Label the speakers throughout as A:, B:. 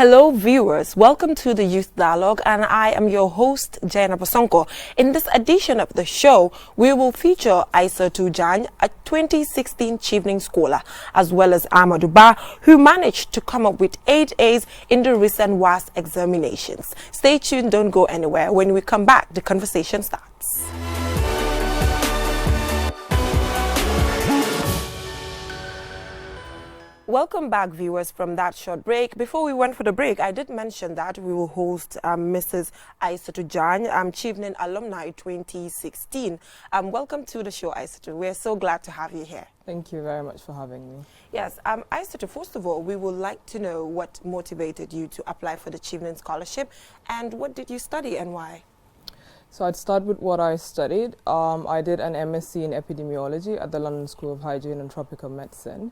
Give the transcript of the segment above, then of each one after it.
A: Hello viewers, welcome to the Youth Dialogue and I am your host Jaina Pasonko. In this edition of the show, we will feature Aissa Tujan, a 2016 Chevening scholar, as well as Amadou Ba, who managed to come up with 8 A's in the recent WAS examinations. Stay tuned, don't go anywhere. When we come back, the conversation starts. Welcome back, viewers, from that short break. Before we went for the break, I did mention that we will host Mrs. Aissa Tujan, Chevening alumni 2016. Welcome to the show, Aissa. We're so glad to have you here.
B: Thank you very much for having me.
A: Yes, Aissa, first of all, we would like to know what motivated you to apply for the Chevening Scholarship and what did you study and why?
B: So I'd start with what I studied. I did an MSc in epidemiology at the London School of Hygiene and Tropical Medicine.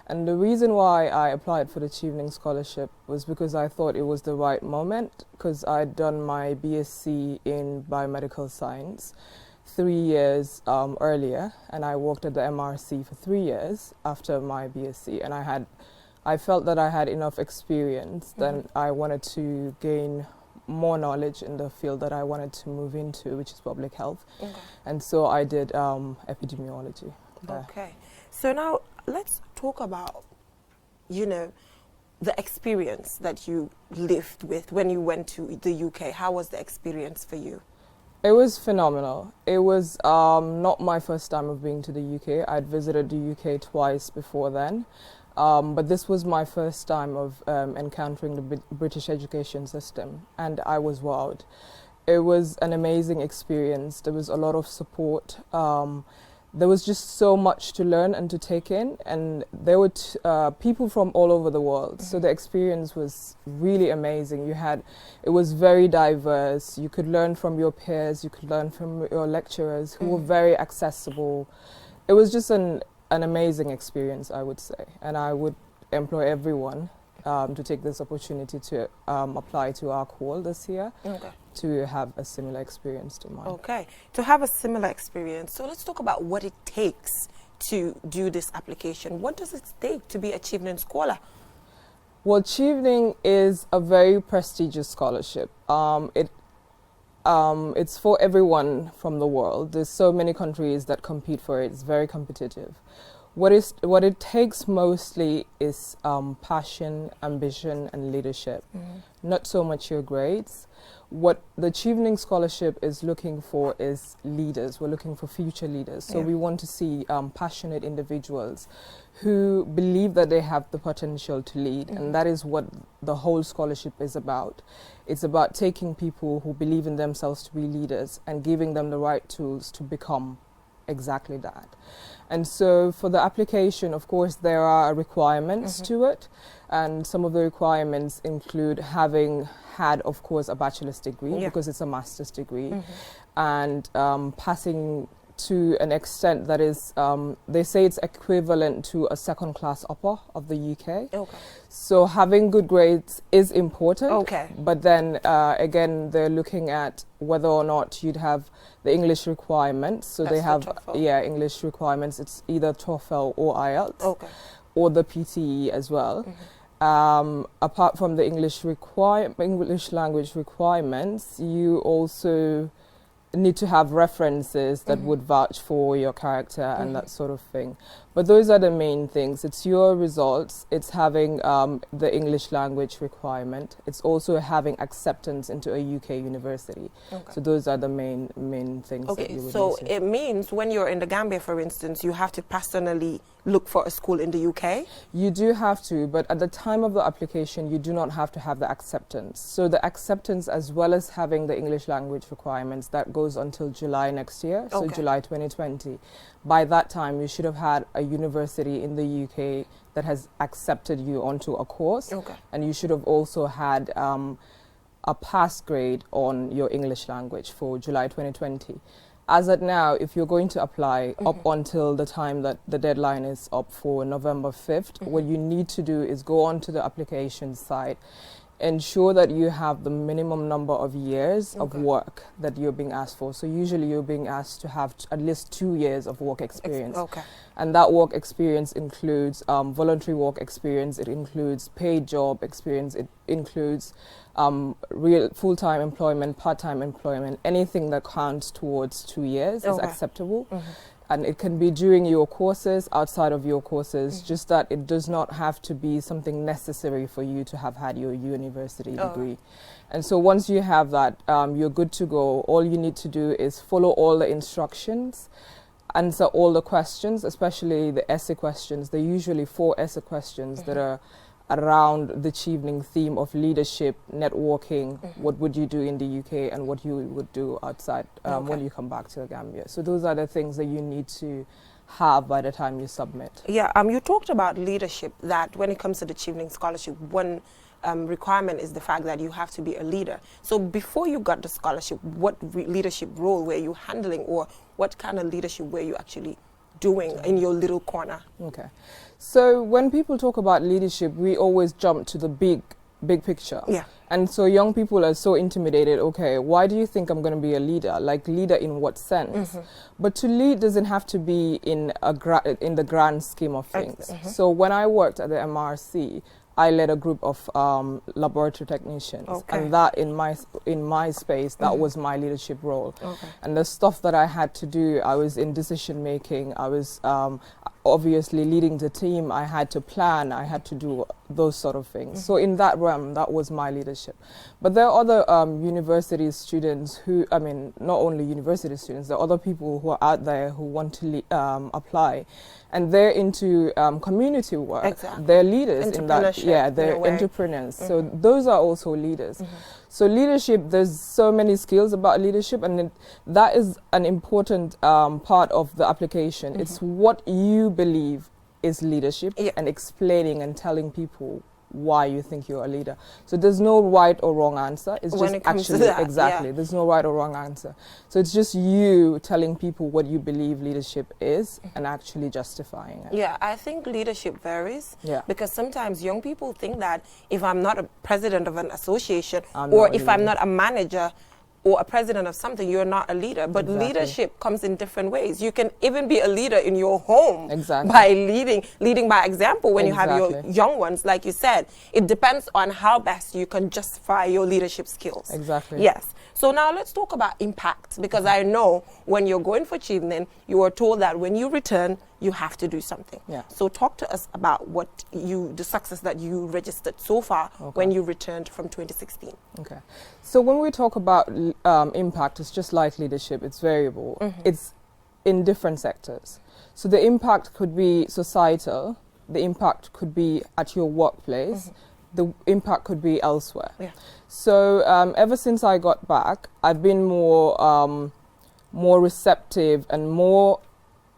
B: And the reason why I applied for the Chevening Scholarship was because I thought it was the right moment, because I'd done my BSc in biomedical science 3 years earlier, and I worked at the MRC for 3 years after my BSc, and I felt that I had enough experience that I wanted to gain more knowledge in the field that I wanted to move into, which is public health. Okay. And so I did epidemiology.
A: Okay. So now let's talk about, the experience that you lived with when you went to the UK. How was the experience for you?
B: It was phenomenal. It was not my first time of being to the UK. I'd visited the UK twice before then. But this was my first time of encountering the British education system, and I was wowed. It was an amazing experience. There was a lot of support. There was just so much to learn and to take in, and there were people from all over the world. So the experience was really amazing. It was very diverse. You could learn from your peers. You could learn from your lecturers who were very accessible. It was just an amazing experience, I would say, and I would employ everyone to take this opportunity to apply to our call this year to have a similar experience to mine. Okay,
A: to have a similar experience. So let's talk about what it takes to do this application. What does it take to be a Chevening scholar?
B: Well, Chevening is a very prestigious scholarship. It's for everyone from the world. There's so many countries that compete for it. It's very competitive. What it takes mostly is passion, ambition, and leadership. Not so much your grades. What the Chevening Scholarship is looking for is leaders. We're looking for future leaders. So we want to see passionate individuals who believe that they have the potential to lead, and that is what the whole scholarship is about. It's about taking people who believe in themselves to be leaders and giving them the right tools to become exactly that. And so for the application, of course, there are requirements to it, and some of the requirements include having had, of course, a bachelor's degree, because it's a master's degree, and passing to an extent that is, they say it's equivalent to a second-class upper of the UK. Okay. So having good grades is important, but then again, they're looking at whether or not you'd have the English requirements. So they have, English requirements. It's either TOEFL or IELTS, or the PTE as well. Apart from the English language requirements, you also need to have references that would vouch for your character and that sort of thing. But those are the main things. It's your results. It's having the English language requirement. It's also having acceptance into a UK university. So those are the main things that you would
A: so it means when you're in the Gambia, for instance, you have to personally look for a school in the UK?
B: You do have to, but at the time of the application, you do not have to have the acceptance. So the acceptance, as well as having the English language requirements, that goes until July next year, so July 2020. By that time, you should have had a university in the UK that has accepted you onto a course, and you should have also had a pass grade on your English language for July 2020. As at now, if you're going to apply up until the time that the deadline is up for November 5th, what you need to do is go onto the application site, ensure that you have the minimum number of years of work that you're being asked for. So usually you're being asked to have at least 2 years of work experience. And that work experience includes voluntary work experience, it includes paid job experience, it includes real full-time employment, part-time employment, anything that counts towards 2 years is acceptable. And it can be during your courses, outside of your courses, just that it does not have to be something necessary for you to have had your university degree. And so once you have that, you're good to go. All you need to do is follow all the instructions, answer all the questions, especially the essay questions. There are usually 4 essay questions that are around the Chevening theme of leadership, networking, what would you do in the UK and what you would do outside when you come back to the Gambia. So those are the things that you need to have by the time you submit.
A: Yeah, you talked about leadership, that when it comes to the Chevening Scholarship, one requirement is the fact that you have to be a leader. So before you got the scholarship, what leadership role were you handling, or what kind of leadership were you actually doing in your little corner?
B: Okay. So when people talk about leadership, we always jump to the big picture.
A: Yeah.
B: And so young people are so intimidated. Okay, why do you think I'm going to be a leader? Like, leader in what sense? But to lead doesn't have to be in the grand scheme of things. So when I worked at the MRC, I led a group of laboratory technicians, and that in my space, that was my leadership role. And the stuff that I had to do, I was in decision making. I was obviously leading the team. I had to plan. I had to do those sort of things. So in that realm, that was my leadership. But there are other university students who, I mean, not only university students, there are other people who are out there who want to apply. And they're into community work. They're leaders in that. Yeah, they're entrepreneurs. So those are also leaders. So leadership, there's so many skills about leadership, and that is an important part of the application. It's what you believe is leadership, and explaining and telling people why you think you're a leader. So there's no right or wrong answer. It's
A: when
B: just
A: it comes
B: actually
A: to that,
B: exactly. There's no right or wrong answer. So it's just you telling people what you believe leadership is and actually justifying it.
A: Yeah, I think leadership varies.
B: Yeah.
A: Because sometimes young people think that if I'm not a president of an association,
B: I'm
A: or
B: not a
A: if I'm
B: leader.
A: not a manager or a president of something, you're not a leader. But leadership comes in different ways. You can even be a leader in your home by leading by example when you have your young ones. Like you said, it depends on how best you can justify your leadership skills. Yes. So now let's talk about impact, because I know when you're going for Chevening, you are told that when you return, you have to do something. So talk to us about the success that you registered so far when you returned from 2016.
B: Okay. So when we talk about impact, it's just like leadership, it's variable. It's in different sectors. So the impact could be societal, the impact could be at your workplace, the impact could be elsewhere. So ever since I got back, I've been more receptive and more,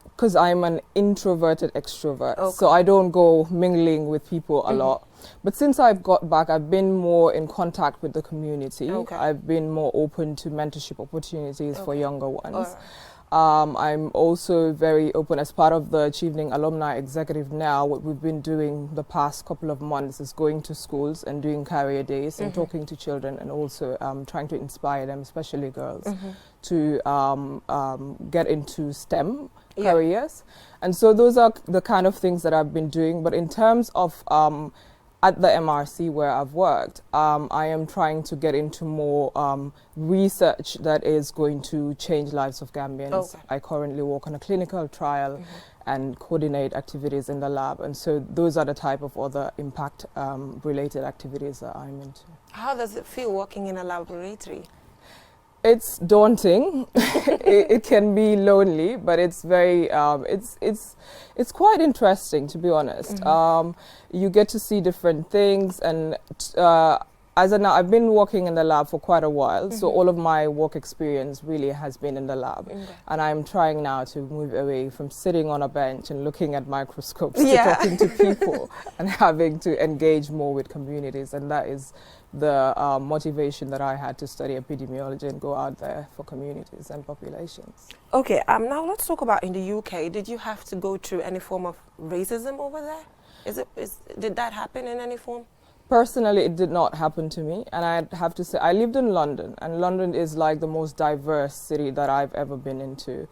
B: because I'm an introverted extrovert, so I don't go mingling with people a lot. But since I've got back, I've been more in contact with the community. I've been more open to mentorship opportunities for younger ones. I'm also very open as part of the Chevening Alumni Executive now. What we've been doing the past couple of months is going to schools and doing career days and talking to children, and also trying to inspire them, especially girls, to get into STEM careers. And so those are the kind of things that I've been doing. But in terms of at the MRC where I've worked, I am trying to get into more research that is going to change lives of Gambians. I currently work on a clinical trial and coordinate activities in the lab. And so those are the type of other impact related activities that I'm into.
A: How does it feel working in a laboratory?
B: It's daunting. It can be lonely, but it's very it's quite interesting, to be honest. You get to see different things, and as of now, I've been working in the lab for quite a while, so all of my work experience really has been in the lab. And I'm trying now to move away from sitting on a bench and looking at microscopes to talking to people and having to engage more with communities, and that is the motivation that I had to study epidemiology and go out there for communities and populations.
A: Okay, now let's talk about in the UK. Did you have to go through any form of racism over there? Did that happen in any form?
B: Personally, it did not happen to me, and I have to say I lived in London, and London is like the most diverse city that I've ever been into.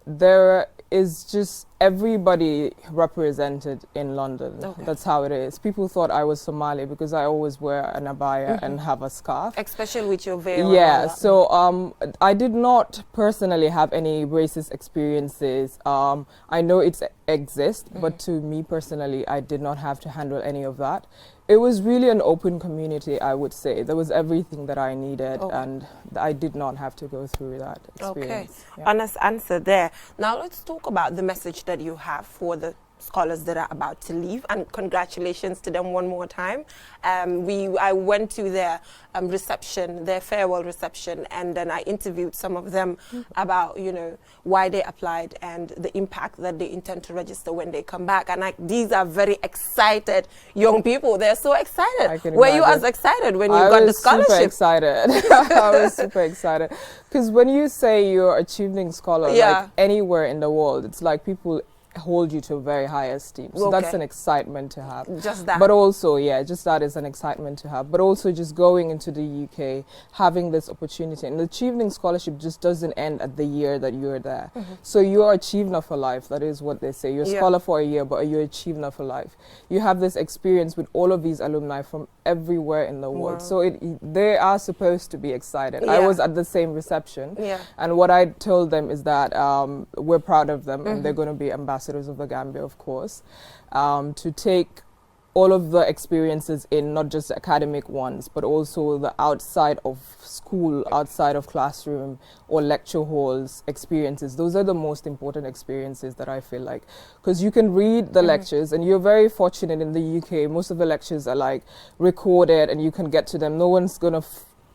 B: There is just everybody represented in London.
A: Okay.
B: That's how it is. People thought I was Somali because I always wear an abaya and have a scarf.
A: Especially with your veil.
B: Yeah, so I did not personally have any racist experiences. I know it exists, but to me personally, I did not have to handle any of that. It was really an open community, I would say. There was everything that I needed, and I did not have to go through that experience.
A: Okay, honest answer there. Now let's talk about the message that you have for the scholars that are about to leave, and congratulations to them one more time. I went to their reception, their farewell reception, and then I interviewed some of them about, you know, why they applied and the impact that they intend to register when they come back. And these are very excited young people. They're so excited. Were you as excited when you got the scholarship?
B: I was super excited. I was super excited. Because when you say you're a Chevening scholar, like anywhere in the world, it's like people hold you to a very high esteem. So that's an excitement to have.
A: Just that.
B: But also, just that is an excitement to have. But also just going into the UK, having this opportunity. And the Chevening scholarship just doesn't end at the year that you're there. So you're a Chevener for life. That is what they say. You're a scholar for a year, but you're a Chevener for life. You have this experience with all of these alumni from everywhere in the world. So they are supposed to be excited. I was at the same reception. And what I told them is that we're proud of them, and they're going to be ambassadors of the Gambia, of course, to take all of the experiences in, not just the academic ones, but also the outside of school, outside of classroom or lecture halls experiences. Those are the most important experiences that I feel like, because you can read the lectures, and you're very fortunate in the UK. Most of the lectures are like recorded and you can get to them. No one's gonna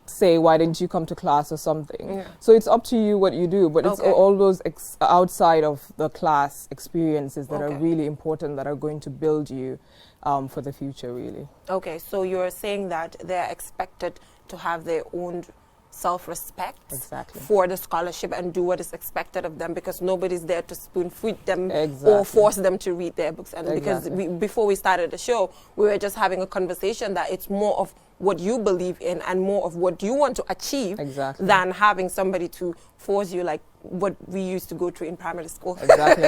B: say, why didn't you come to class or something? So it's up to you what you do, but it's all those outside of the class experiences that are really important, that are going to build you for the future, really. Okay,
A: so you're saying that they're expected to have their own self-respect for the scholarship and do what is expected of them, because nobody's there to spoon-feed them or force them to read their books. And because before we started the show, we were just having a conversation that it's more of what you believe in and more of what you want to achieve than having somebody to force you, like what we used to go through in primary school.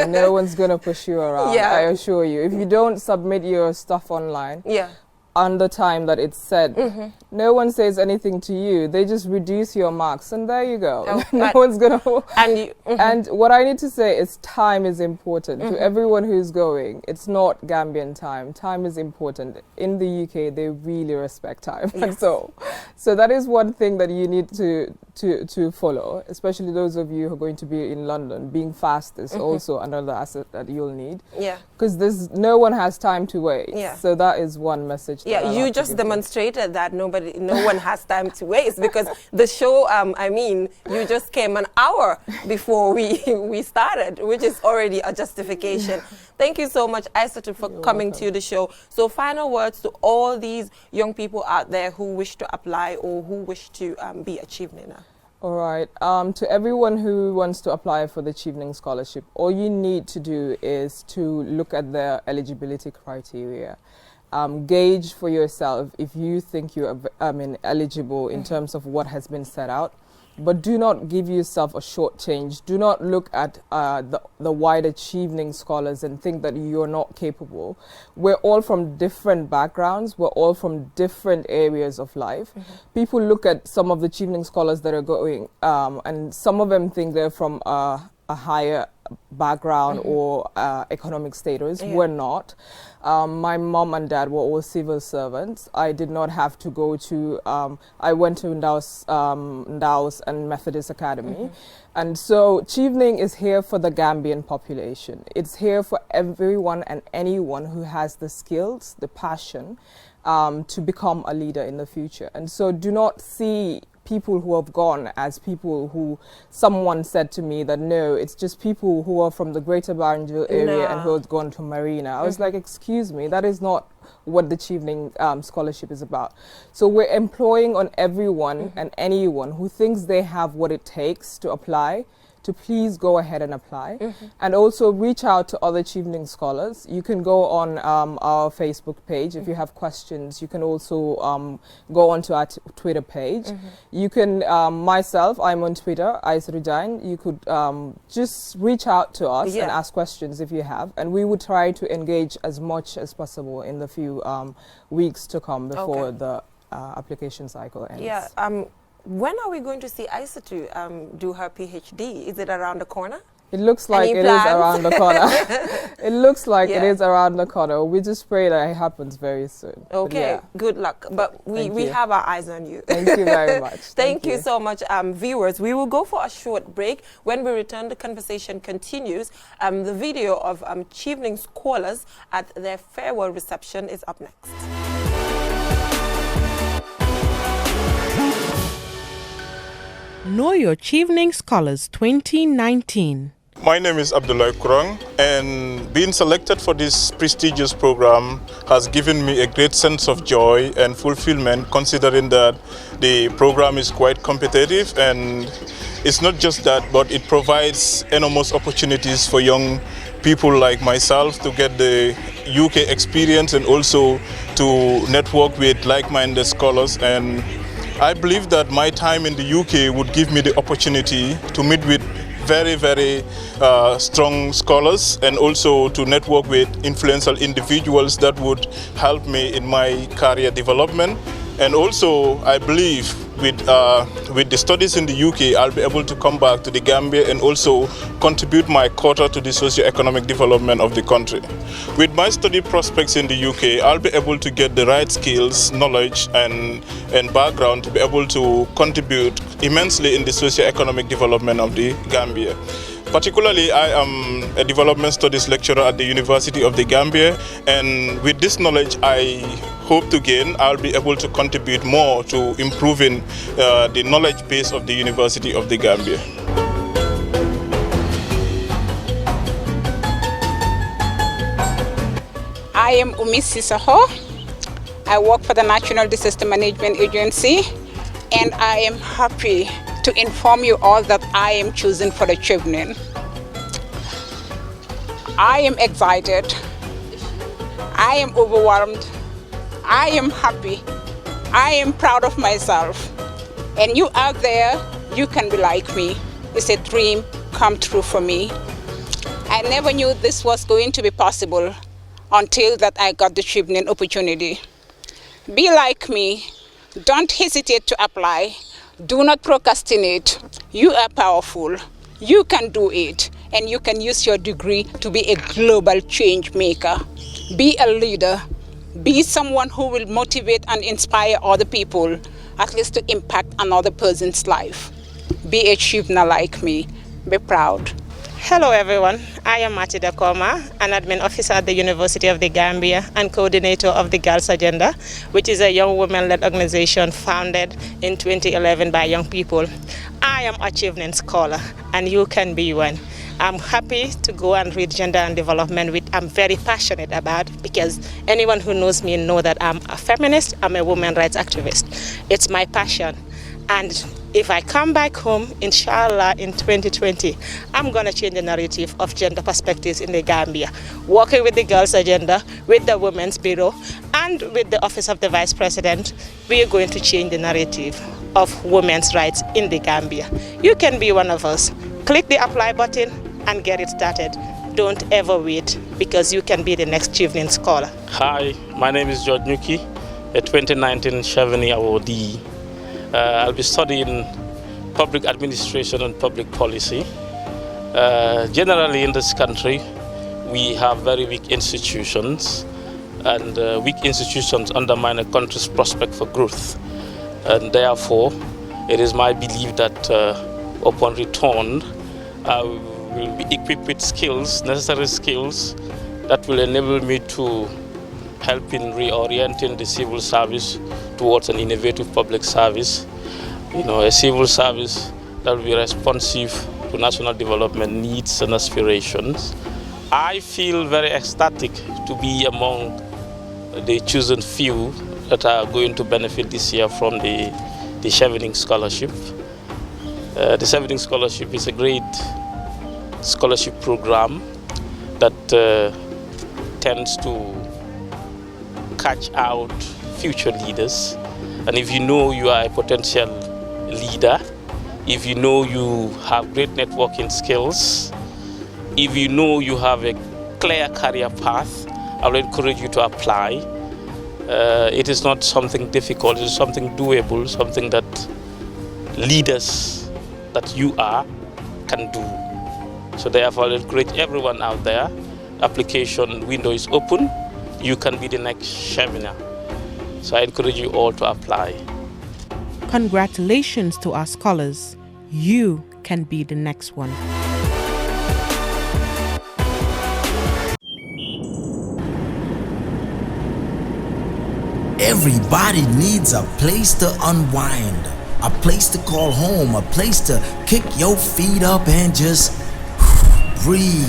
B: No one's going to push you around, I assure you. If you don't submit your stuff online, on the time that it's said, no one says anything to you. They just reduce your marks, and there you go. No one's gonna. And what I need to say is, time is important to everyone who's going. It's not Gambian time. Time is important. In the UK, they really respect time, and so that is one thing that you need to follow. Especially those of you who are going to be in London. Being fast is also another asset that you'll need. Because no one has time to wait. So that is one message.
A: You just demonstrated that no one has time to waste, because the show, I mean, you just came an hour before we started, which is already a justification. Thank you so much, Aissatou, for coming to the show. So final words to all these young people out there who wish to apply or who wish to be a Chevener.
B: All right. To everyone who wants to apply for the Chevening scholarship, all you need to do is to look at the eligibility criteria. Gauge for yourself if you think you're eligible in terms of what has been set out, but do not give yourself a short change. Do not look at the wider Chevening scholars and think that you're not capable. We're all from different backgrounds. We're all from different areas of life. People look at some of the Chevening scholars that are going, and some of them think they're from a higher background or economic status. We're not. My mom and dad were all civil servants. I did not have to go to, I went to Ndaos and Methodist Academy. And so Chevening is here for the Gambian population. It's here for everyone and anyone who has the skills, the passion to become a leader in the future. And so do not see people who have gone as people who someone said to me that no, it's just people who are from the Greater Barringville area and who have gone to Marina. I was like, excuse me, that is not what the Chevening scholarship is about. So we're employing on everyone and anyone who thinks they have what it takes to apply to please go ahead and apply. And also reach out to other Chevening scholars. You can go on our Facebook page. If you have questions, you can also go onto our Twitter page. You can, myself, I'm on Twitter, Aisarujine. You could just reach out to us and ask questions if you have. And we would try to engage as much as possible in the few weeks to come before the application cycle ends.
A: Yeah. When are we going to see Isa to do her PhD? Is it around the corner?
B: It looks like it is around the corner. It looks like it is around the corner. We just pray that it happens very soon.
A: Okay, good luck. But we have our eyes on you.
B: Thank you very much.
A: Thank you so much, viewers. We will go for a short break. When we return, the conversation continues. The video of Chevening scholars at their farewell reception is up next.
C: Know Your Chevening Scholars 2019.
D: My name is Abdullah Kurang, and being selected for this prestigious program has given me a great sense of joy and fulfillment, considering that the program is quite competitive, and it's not just that, but it provides enormous opportunities for young people like myself to get the UK experience and also to network with like-minded scholars. And I believe that my time in the UK would give me the opportunity to meet with very, very strong scholars and also to network with influential individuals that would help me in my career development. And also, I believe with the studies in the UK, I'll be able to come back to the Gambia and also contribute my quota to the socio-economic development of the country. With my study prospects in the UK, I'll be able to get the right skills, knowledge, and background to be able to contribute immensely in the socio-economic development of the Gambia. Particularly, I am a development studies lecturer at the University of the Gambia, and with this knowledge I hope to gain, I'll be able to contribute more to improving the knowledge base of the University of the Gambia.
E: I am Umi Sisaho. I work for the National Disaster Management Agency, and I am happy to inform you all that I am chosen for the Chevening. I am excited. I am overwhelmed. I am happy. I am proud of myself. And you out there, you can be like me. It's a dream come true for me. I never knew this was going to be possible until that I got the Chevening opportunity. Be like me. Don't hesitate to apply. Do not procrastinate. You are powerful. You can do it. And you can use your degree to be a global change maker. Be a leader. Be someone who will motivate and inspire other people, at least to impact another person's life. Be a Chevener like me. Be proud.
F: Hello everyone, I am Mati Dakoma, an admin officer at the University of the Gambia and coordinator of the Girls Agenda, which is a young women-led organization founded in 2011 by young people. I am a Chevening scholar and you can be one. I'm happy to go and read gender and development, which I'm very passionate about, because anyone who knows me knows that I'm a feminist, I'm a women's rights activist. It's my passion. And if I come back home, inshallah, in 2020, I'm going to change the narrative of gender perspectives in the Gambia, working with the Girls Agenda, with the Women's Bureau, and with the Office of the Vice President. We are going to change the narrative of women's rights in the Gambia. You can be one of us. Click the apply button and get it started. Don't ever wait, because you can be the next Chevening scholar.
G: Hi, my name is George Nuki, a 2019 Chevening awardee. I'll be studying public administration and public policy. Generally in this country, we have very weak institutions, and weak institutions undermine a country's prospect for growth. And therefore, it is my belief that upon return, I will be equipped with skills, necessary skills, that will enable me to help in reorienting the civil service towards an innovative public service. You know, a civil service that will be responsive to national development needs and aspirations. I feel very ecstatic to be among the chosen few that are going to benefit this year from the Chevening Scholarship. The Chevening Scholarship is a great scholarship program that tends to catch out future leaders. And if you know you are a potential leader, if you know you have great networking skills, if you know you have a clear career path, I will encourage you to apply. It is not something difficult, it is something doable, something that leaders that you are can do. So therefore, I encourage everyone out there, application window is open, you can be the next Chevening. So I encourage you all to apply.
C: Congratulations to our scholars. You can be the next one.
H: Everybody needs a place to unwind, a place to call home, a place to kick your feet up and just breathe.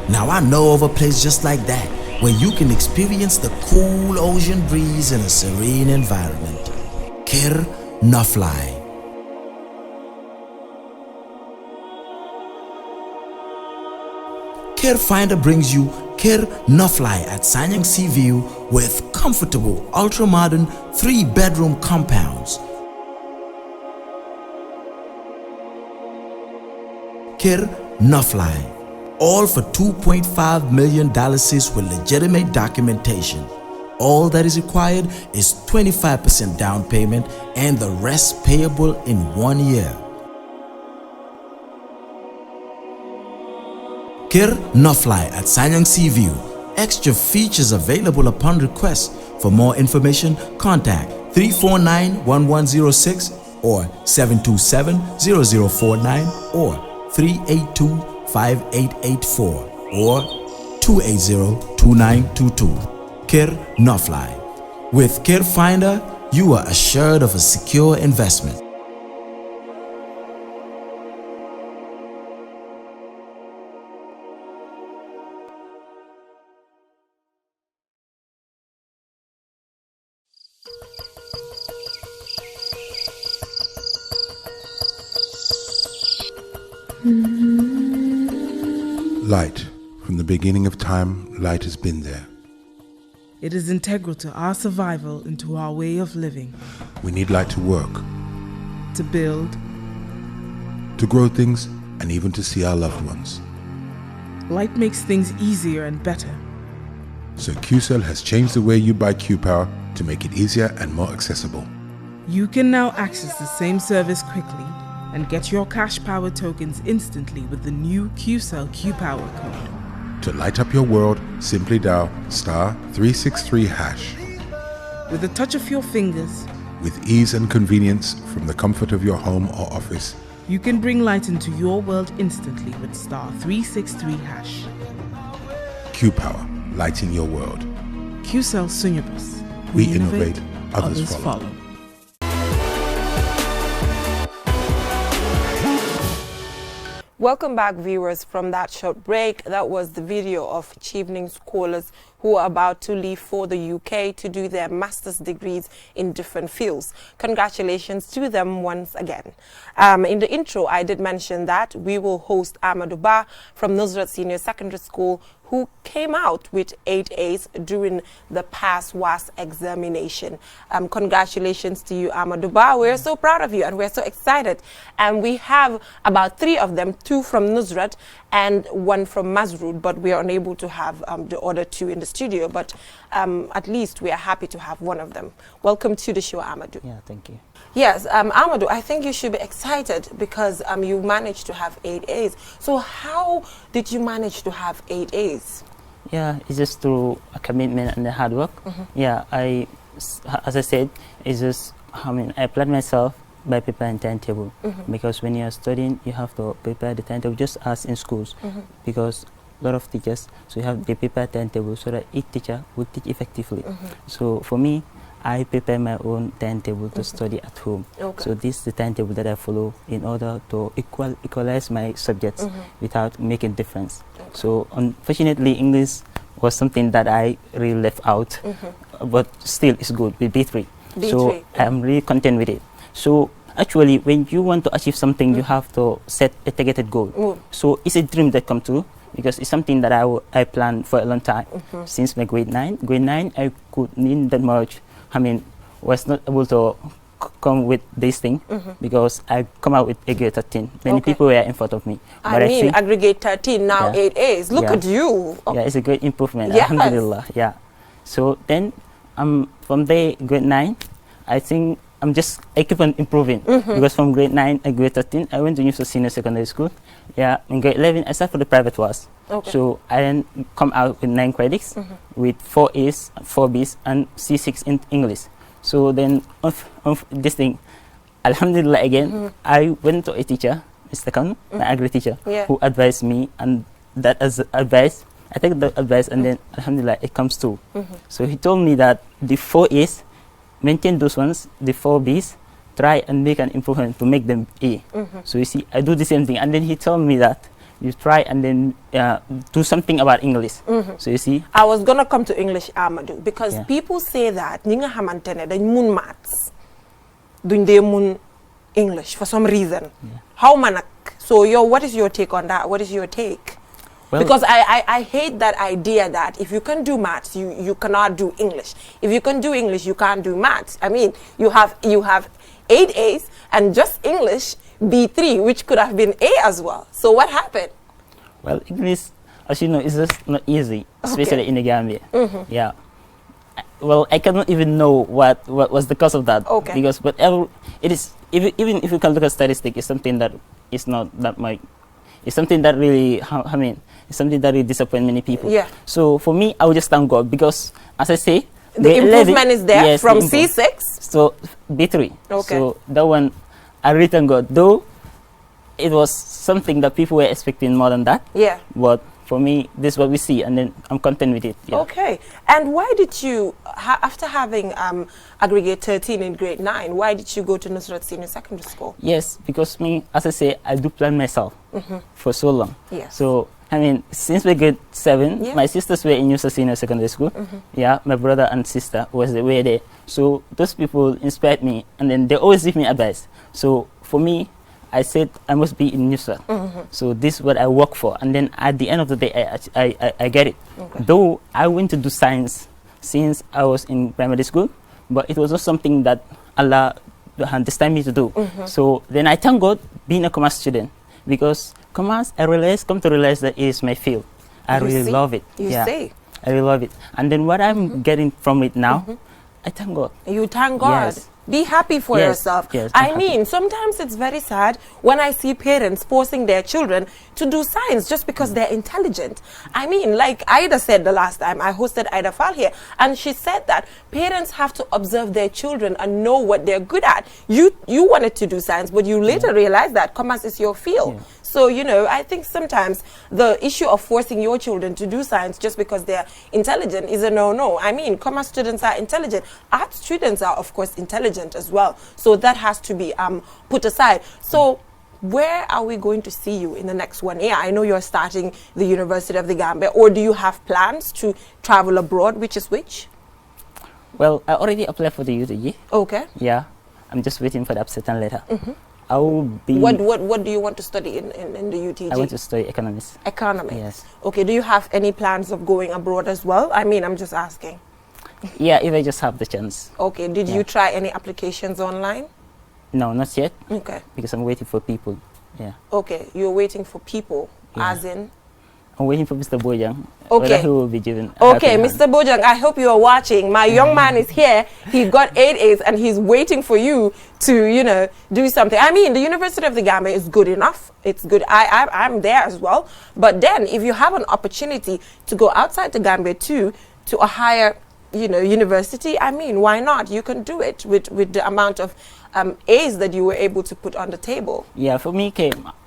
H: Now I know of a place just like that, where you can experience the cool ocean breeze in a serene environment. Kir Nofly. Care Finder brings you Kir Nofly at Sanyang Sea View with comfortable, ultra-modern 3-bedroom compounds. Kir Nofly, all for $2.5 million with legitimate documentation. All that is required is 25% down payment and the rest payable in 1 year. Kir Nofly at Sanyang Sea View. Extra features available upon request. For more information, contact 349-1106 or 727-0049 or 382-5884 or 280-2922. Kir Nofly. With Kir Finder, you are assured of a secure investment.
I: Light. From the beginning of time, light has been there.
J: It is integral to our survival and to our way of living.
I: We need light to work,
J: To build,
I: to grow things, and even to see our loved ones.
J: light makes things easier and better.
I: So QCell has changed the way you buy Q-Power to make it easier and more accessible.
J: You can now access the same service quickly and get your cash power tokens instantly with the new QCell Q-Power code.
I: To light up your world, simply dial *363#.
J: With a touch of your fingers,
I: With ease and convenience from the comfort of your home or office,
J: you can bring light into your world instantly with *363#.
I: Q-Power, lighting your world.
J: QCell Sunyabus.
I: We innovate, others follow.
A: Welcome back, viewers, from that short break. That was the video of Chevening scholars who are about to leave for the UK to do their master's degrees in different fields. Congratulations to them once again. In the intro, I did mention that we will host Amadou Ba from Nusrat Senior Secondary School, who came out with 8 A's during the past WAS examination. Congratulations to you, Amadou Ba. We're so proud of you and we're so excited. And we have about 3 of them, 2 from Nusrat and 1 from Mazrud, but we are unable to have the other 2 in the studio, but at least we are happy to have 1 of them. Welcome to the show, Amadou.
K: Yeah, thank you.
A: Yes, Amadou, I think you should be excited because you managed to have 8 A's. So how did you manage to have 8 A's?
K: Yeah, it's just through a commitment and the hard work. Yeah, as I said, it's just, I applied myself by preparing timetable, because when you are studying, you have to prepare the timetable just as in schools, because a lot of teachers, so you have to prepare timetable so that each teacher will teach effectively. So for me, I prepare my own timetable to study at home.
A: Okay.
K: So this is the timetable that I follow in order to equalize my subjects without making difference. So unfortunately, English was something that I really left out, but still it's good with B3. So I'm really content with it. So actually, when you want to achieve something, you have to set a targeted goal. So it's a dream that come true, because it's something that I planned for a long time, since my grade 9. Grade 9, I could need that much. I mean, was not able to come with this thing, because I come out with a grade 13. Many people were in front of me.
A: But I mean, aggregate 13, now 8 A's. Look at you.
K: Yeah, it's a great improvement.
A: Yes.
K: Alhamdulillah. Yeah. So then, from there, grade 9, I think I keep on improving, because from grade 9 and grade 13, I went to New Senior Secondary School. Yeah, in grade 11, I started for the private was. So I then come out with 9 credits, with 4 A's, 4 B's, and C6 in English. So then, of this thing, Alhamdulillah again, I went to a teacher, Mr. Khan, my agri teacher, who advised me, and that as advice, I take the advice, and then Alhamdulillah, it comes true. So he told me that the 4 A's, maintain those ones, the 4 B's, try and make an improvement to make them A. So you see, I do the same thing, and then he told me that you try and then do something about English. So you see,
A: I was gonna come to English, Amadou, because people say that ñi nga xamantene dañ mun maths duñ dé mun English for some reason. How manak? So what is your take on that? What is your take? Well, because I hate that idea that if you can do maths, you cannot do English. If you can do English, you can't do maths. I mean, you have 8 A's and just English B3, which could have been A as well. So what happened?
K: Well, English, as you know, is just not easy, especially in the Gambia. Yeah. Well, I cannot even know what was the cause of that. Because whatever it is, even if you can look at statistics, it's something that is not that much. It's something that really, I mean, it's something that really disappoints many people. So for me, I would just thank God, because, as I say,
A: the improvement is there from C6.
K: So B3. So that one, I really thank God. Though it was something that people were expecting more than that. But for me, this is what we see, and then I'm content with it.
A: Okay. And why did you, after having aggregate 13 in grade 9, why did you go to Nusrat Senior Secondary School?
K: Yes, because me, as I say, I do plan myself for so long. So, I mean, since we grade 7, my sisters were in Nusrat Senior Secondary School. My brother and sister were there. So those people inspired me, and then they always give me advice. So for me, I said I must be in Nusrat. So this is what I work for, and then at the end of the day, I get it. Though I went to do science since I was in primary school, but it was not something that Allah destined me to do. So then I thank God being a commerce student, because commerce, come to realize that it is my field. I really love it. I really love it. And then what I'm getting from it now, I thank God.
A: You thank God. Be happy for yourself. I mean, sometimes it's very sad when I see parents forcing their children to do science just because they're intelligent. I mean, like Ida said the last time, I hosted Ida Fall here, and she said that parents have to observe their children and know what they're good at. You wanted to do science, but you later realized that commerce is your field. So, you know, I think sometimes the issue of forcing your children to do science just because they're intelligent is a no-no. I mean, commerce students are intelligent. Art students are, of course, intelligent as well. So that has to be put aside. So where are we going to see you in the next 1 year? I know you're starting the University of the Gambia, or do you have plans to travel abroad, which is which?
K: Well, I already applied for the UTG.
A: Okay.
K: Yeah, I'm just waiting for the acceptance letter. I will be.
A: What do you want to study in the UTG?
K: I want to study economics.
A: Economics.
K: Yes.
A: Okay. Do you have any plans of going abroad as well? I mean, I'm just asking.
K: Yeah, if I just have the chance.
A: Okay. Did you try any applications online?
K: No, not yet.
A: Okay.
K: Because I'm waiting for people. Yeah.
A: Okay. You're waiting for people, as in.
K: I'm waiting for Mr. Bojang.
A: Okay.
K: He will be given.
A: Okay, Mr. Bojang, I hope you are watching. My young man is here. He got 8 A's and he's waiting for you to, you know, do something. I mean, the University of the Gambia is good enough. It's good. I'm there as well. But then if you have an opportunity to go outside the Gambia too, to a higher, you know, university, I mean, why not? You can do it with the amount of A's that you were able to put on the table.
K: Yeah, for me,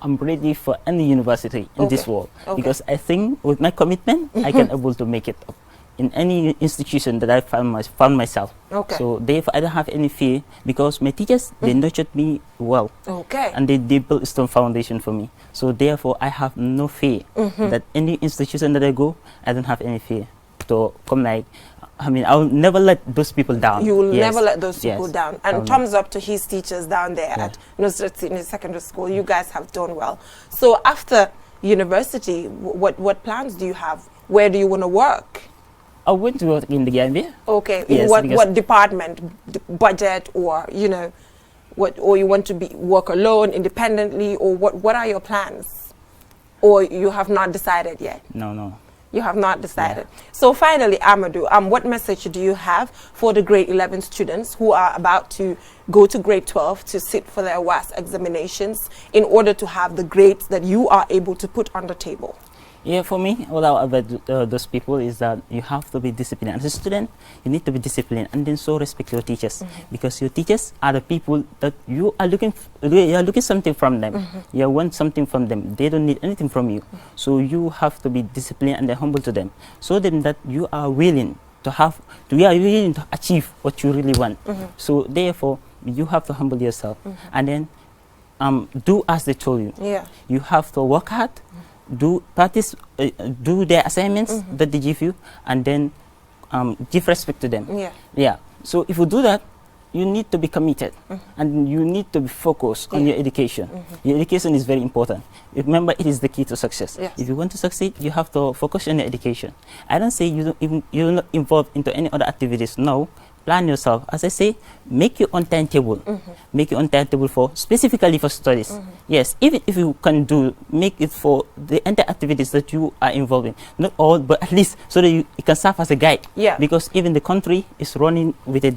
K: I'm ready for any university in this world, because I think with my commitment, I can able to make it up in any institution that I found myself. So therefore, I don't have any fear, because my teachers, they nurtured me well. And they built a strong foundation for me. So therefore, I have no fear that any institution that I go, I don't have any fear to come like I mean, I'll never let those people down.
A: You will
K: Yes.
A: never let those people
K: Yes.
A: down. And thumbs up to his teachers down there at Nusrat Senior Secondary School. You guys have done well. So after university, what plans do you have? Where do you want to work?
K: I went to work in the Gambia.
A: Okay.
K: Yes,
A: In what department? Budget, or you know, what? Or you want to work alone, independently, or what are your plans? Or you have not decided yet?
K: No.
A: You have not decided. So finally, Amadou, what message do you have for the grade 11 students who are about to go to grade 12 to sit for their WAS examinations in order to have the grades that you are able to put on the table?
K: Yeah, for me, what I advise those people is that you have to be disciplined. As a student, you need to be disciplined, and then so respect your teachers, because your teachers are the people that you are looking something from them. You want something from them. They don't need anything from you. So you have to be disciplined and then humble to them. So then that you are willing to achieve what you really want. So therefore, you have to humble yourself, and then do as they told you.
A: Yeah.
K: You have to work hard. Do their assignments that they give you, and then give respect to them. Yeah. So if you do that, you need to be committed, and you need to be focused on your education. Your education is very important. Remember, it is the key to success. If you want to succeed, you have to focus on your education. I don't say you're not involved into any other activities. No. Plan yourself. As I say, make your own timetable. Make your own timetable specifically for studies. Yes, even if you can make it for the entire activities that you are involved in. Not all, but at least so that you can serve as a guide.
A: Yeah.
K: Because even the country is running with a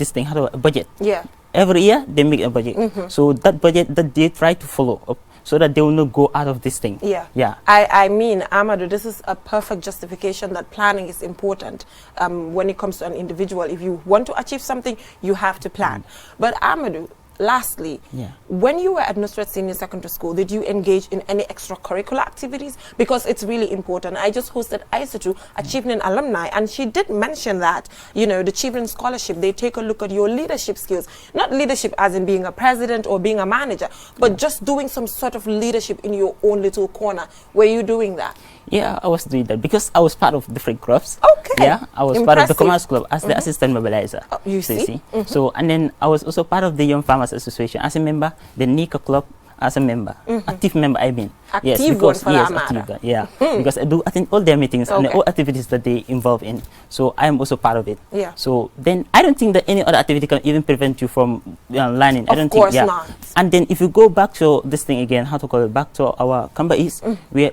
K: budget.
A: Yeah.
K: Every year they make a budget. So that budget that they try to follow up, so that they will not go out of this thing. Yeah.
A: I mean, Amadou, this is a perfect justification that planning is important when it comes to an individual. If you want to achieve something, you have to plan. But Amadou, lastly, when you were at Nusrat Senior Secondary School, did you engage in any extracurricular activities? Because it's really important. I just hosted Aisatu, a Chevening alumni, and she did mention that, you know, the Chevening Scholarship, they take a look at your leadership skills. Not leadership as in being a president or being a manager, but just doing some sort of leadership in your own little corner. Were you doing that?
K: Yeah, I was doing that because I was part of different clubs.
A: Okay.
K: Yeah, I was part of the Commerce Club as the assistant mobilizer.
A: Oh, you see?
K: So, and then I was also part of the Young Farmers Association as a member, the NICA Club as a member, active member, I mean.
A: Active
K: yes, because,
A: one for that
K: active
A: matter.
K: one, yeah. Because I do attend all their meetings and all activities that they involve in. So I am also part of it.
A: Yeah.
K: So then I don't think that any other activity can even prevent you from learning. I don't
A: Of course
K: think,
A: not.
K: And then if you go back to this thing again, how to call it, back to our Kamba East,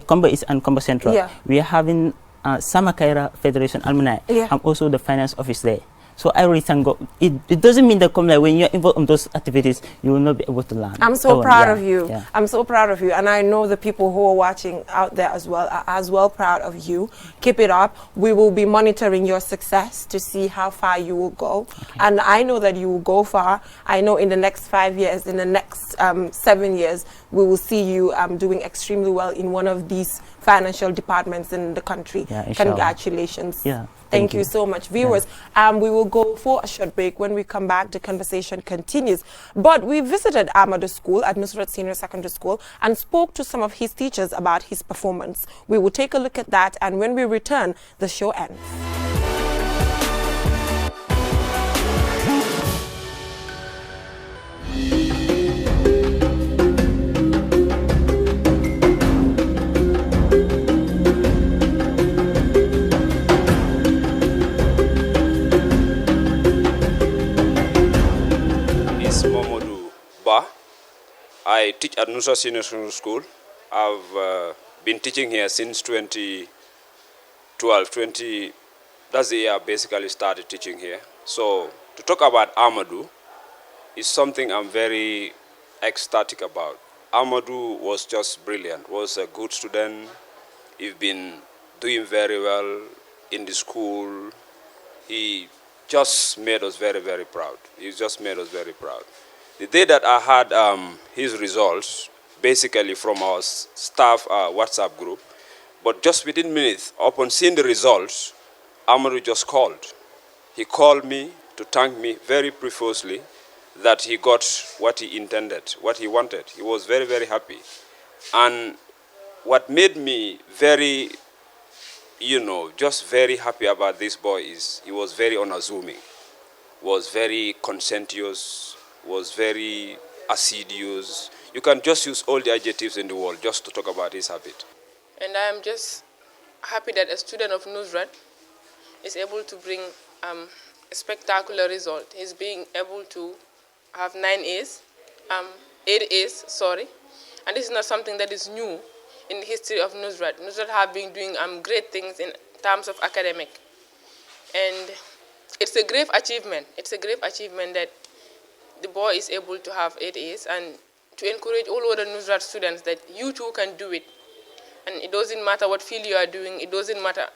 K: Kamba East and Kamba Central, we are having Samakaira Federation Alumni. I'm also the finance office there. So I really thank God. It doesn't mean that when you're involved in those activities, you will not be able to learn.
A: I'm so proud of you. I'm so proud of you. And I know the people who are watching out there as well are as well proud of you. Keep it up. We will be monitoring your success to see how far you will go. And I know that you will go far. I know in the next 5 years, in the next 7 years, we will see you doing extremely well in one of these financial departments in the country. Congratulations. Thank you so much. Viewers, we will go for a short break. When we come back, the conversation continues. But we visited Amadou School at Nusrat Senior Secondary School and spoke to some of his teachers about his performance. We will take a look at that, and when we return, the show ends.
L: I teach at Nusrat Senior Secondary School. I've been teaching here since 2012. That's the year I basically started teaching here. So to talk about Amadou is something I'm very ecstatic about. Amadou was just brilliant, was a good student. He's been doing very well in the school. He just made us very, very proud. He just made us very proud. The day that I had his results, basically from our staff WhatsApp group, but just within minutes, upon seeing the results, Amadou just called. He called me to thank me very profusely that he got what he intended, what he wanted. He was very, very happy. And what made me very you know, just very happy about this boy is he was very unassuming, was very conscientious, was very assiduous. You can just use all the adjectives in the world just to talk about his habit.
M: And I am just happy that a student of Nusrat is able to bring a spectacular result. He's being able to have 8 A's, sorry. And this is not something that is new in the history of Nusrat. Nusrat have been doing great things in terms of academic. And it's a grave achievement. It's a grave achievement that the boy is able to have 8 A's, and to encourage all other Nusrat students that you too can do it. And it doesn't matter what field you are doing, it doesn't matter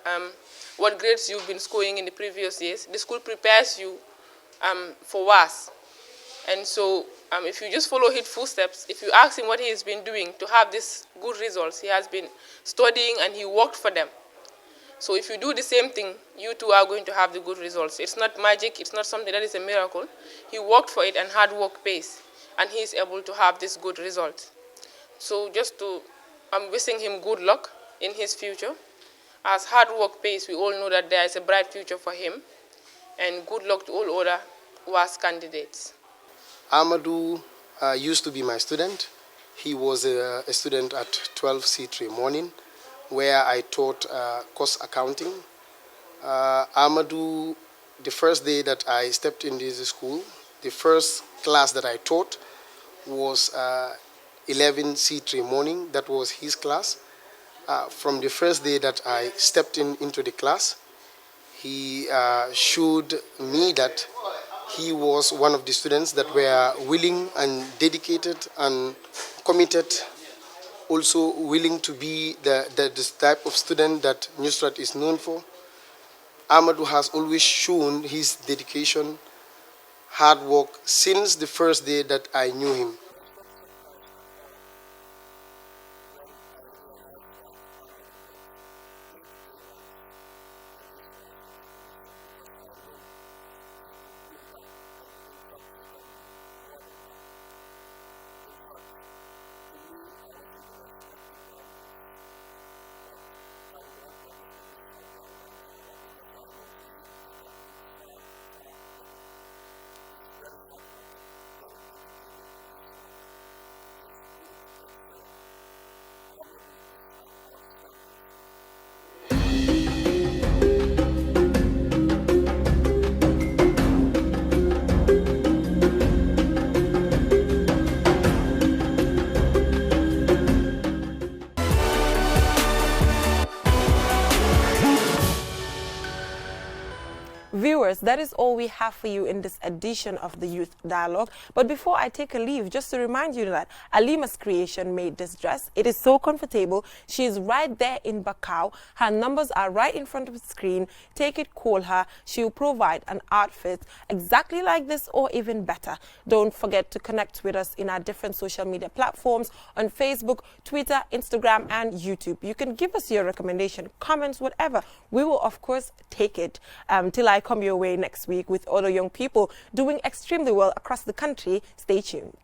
M: what grades you've been scoring in the previous years. The school prepares you for worse. And so if you just follow his footsteps, if you ask him what he has been doing to have these good results, he has been studying and he worked for them. So if you do the same thing, you too are going to have the good results. It's not magic, it's not something that is a miracle. He worked for it and hard work pays, and he is able to have this good result. So I'm wishing him good luck in his future. As hard work pays, we all know that there is a bright future for him, and good luck to all other WAS candidates.
N: Amadou used to be my student. He was a student at 12C3 morning, where I taught cost accounting. Amadou, the first day that I stepped in this school, the first class that I taught was 11C3 morning. That was his class. From the first day that I stepped into the class, he showed me that he was one of the students that were willing and dedicated and committed, also willing to be the type of student that Nusrat is known for. Amadou has always shown his dedication, hard work since the first day that I knew him.
A: Viewers, that is all we have for you in this edition of the Youth Dialogue. But before I take a leave, just to remind you that Alima's creation made this dress. It is so comfortable. She is right there in Bakau. Her numbers are right in front of the screen. Take it, call her. She will provide an outfit exactly like this or even better. Don't forget to connect with us in our different social media platforms on Facebook, Twitter, Instagram, and YouTube. You can give us your recommendation, comments, whatever. We will, of course, take it till I come your way next week with other young people doing extremely well across the country. Stay tuned.